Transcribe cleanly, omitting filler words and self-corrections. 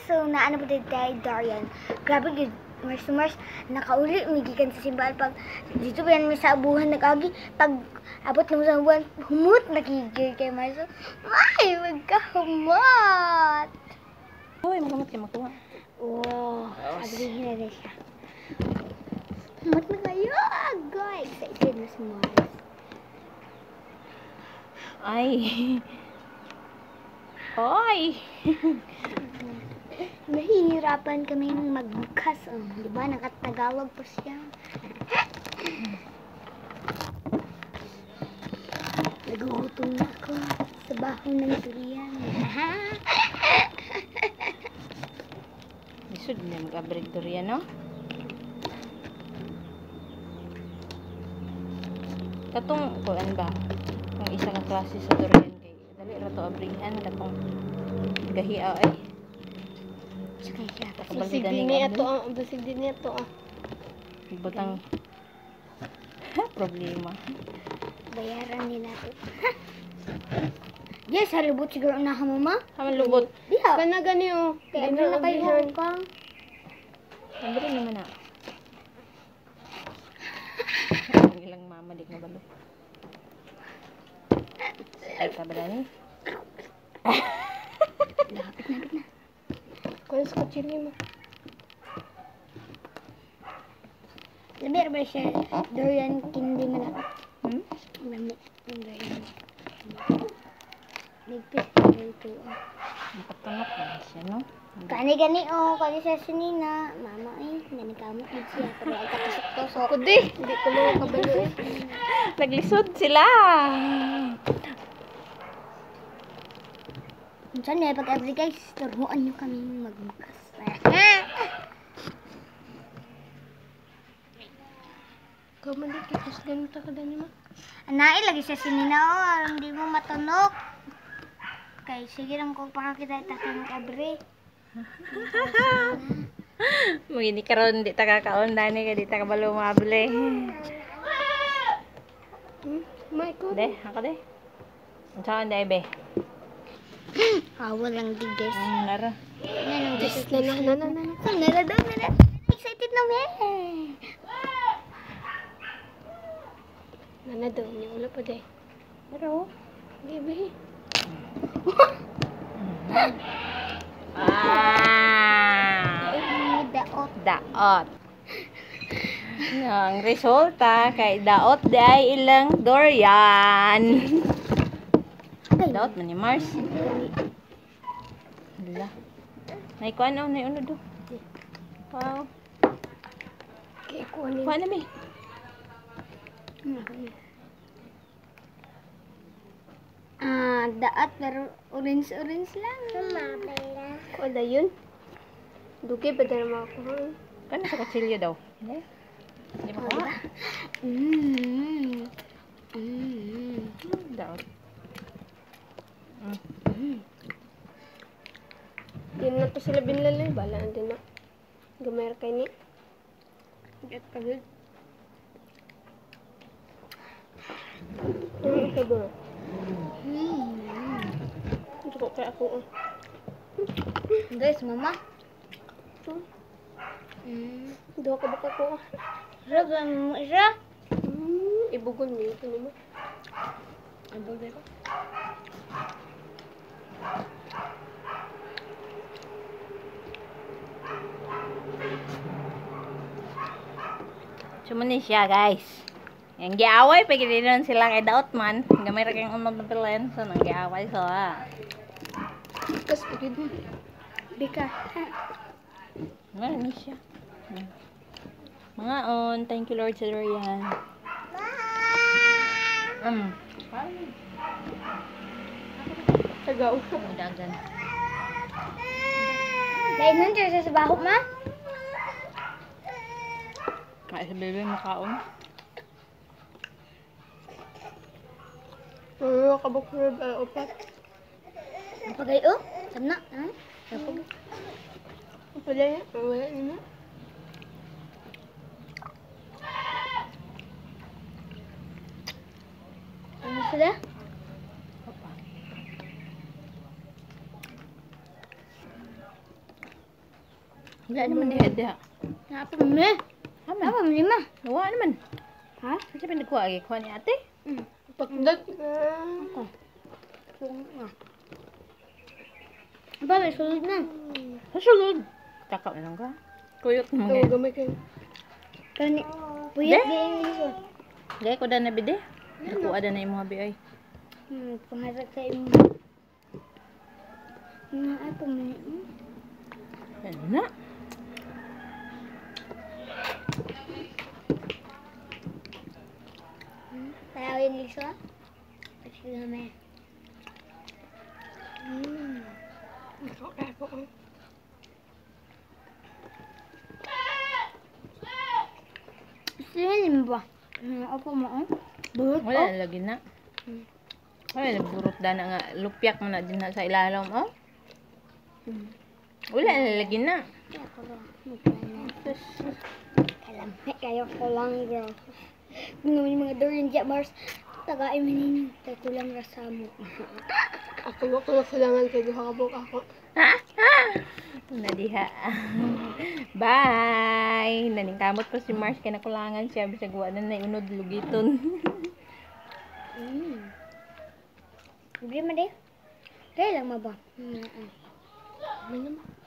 So, naano po tayo, Darian. Grabe, good. Mars, nakauli, umigikan sa simbahan. Pag dito ba yan may sa abuhan nag-agi, pag abot naman sa abuhan, humut, nakigil kay Mars. Ay, magkahumot! Uy, magamot kayo makuha. Wow, sabihin na rin siya. Humut na kayo, agay! Excited na si Mars. Ay. Hoy. Nahihirapan kami ng magbukas. Oh, di ba? Nakatagawag po siya. Nagugutom na ako sa baho ng durian. Lisod na mag-abrig durian, no? Katong, kuan ba? Kung isa nga klase sa durian kay dali ra to abrihan katong gahiaw ay. Basig din ito ang basig din ito ah. Butang problema. Bayaran nila ito. Yes, halubot siguro na ka, mama. Haman lubot. Diha. Kana gani oh. Kaya na kayo kang. Libre naman na. Ang ilang mamadik na balo. Ay, kabalani. Lapit na. Kuya sa kutsili mo. Labi ba siya? Durian kindi malapit. Lami. Durian. Ligpit ko ito. Makatanok na siya, no? Gani oh, kani sa sinina. Mama gani kamot gid siya pero ay katusok-tusok. Kudi, hindi ko mo kabalo eh. Naglisod sila. Minsan may pag-every guys, turuan nyo kami magbukas. Kamali kitas ganito ka din mo. Anai lagi sa sinina oh, hindi mo matunok. Kay sige lang ko pakakita takang mag-every. Magini karon di ta kakaon dani kay di ta kabalo mabli. May ko. De, ako de. Unsaon dai be? Walang di guys. Nara. Yan ang guys. Na. Nala. Excited na me. Nana daw niya wala pa day. Pero Bibi. Daot. Ang resulta kay daot day ilang durian. Daot man ni Mars. Hala. Nay kuan na nay uno do. Wow. Kay ko ani. Kuan na mi. Daat pero orange lang. Ko da yun. Dugi pa dala mo ako. Kan sa kutsilyo daw. Di ba ko? Daot. Yun na to sila binlalay. Bala na din na. Gamay kay ni. Get pagod. Ano ka ba? Ito ko kaya ako. Guys, mama. Duha ka baka ko. Ragan mo siya. Ibugon mo ito mo. Abogay ko. Sumuni siya, guys. Yang giaway pa gininon sila kay daot man. Gamay ra kayong unod na pilen so nang giaway so Tapos pagid mo. Bika. Meron ni siya. Mga on, thank you Lord sa durian. Tagaw. Dagan. Dahil nun siya sa baho, ma? Kaya sa bebe makaon. Oo, kabok na upat. Pagay, oh. Tamna. Napag. Wala yan. Wala yan. Ano sila? Wala naman diha. Apa mami? Aman. Apa mami ma? Nawa naman. Ha? Kasi pinagkuha agi kuha ni ate. Pagdat. Ako. Ba, may sulod na. Kasulod. Takap na lang ka. Kuyot mo Oo, nga. gamay kayo. Kani, puyat din niso. Gaya ko da na bide. Nakuha da na yung mga biay. Pangarap sa imo. Nga ako mami. Ano na? Tayawin liso. Kasi kami. Okay po. Sinin ba? Ako mo, oh. Burot, Wala oh. na lagi na. Wala na burot da na nga. Lupyak mo na din na sa ilalim. Oh. Wala na lagi na. Ako ba? Kalamay kayo ko lang, girl. Ngayon yung mga Dorian Mars, tagaay manin. Kulang rasa mo. Ako na kailangan kayo hakabok ako. Nadiha. Bye! Naningkamot pa si Mars kaya nakulangan siya. Bisa gawa na na unod lugiton. Hindi mo din. Kaya lang ba? May naman.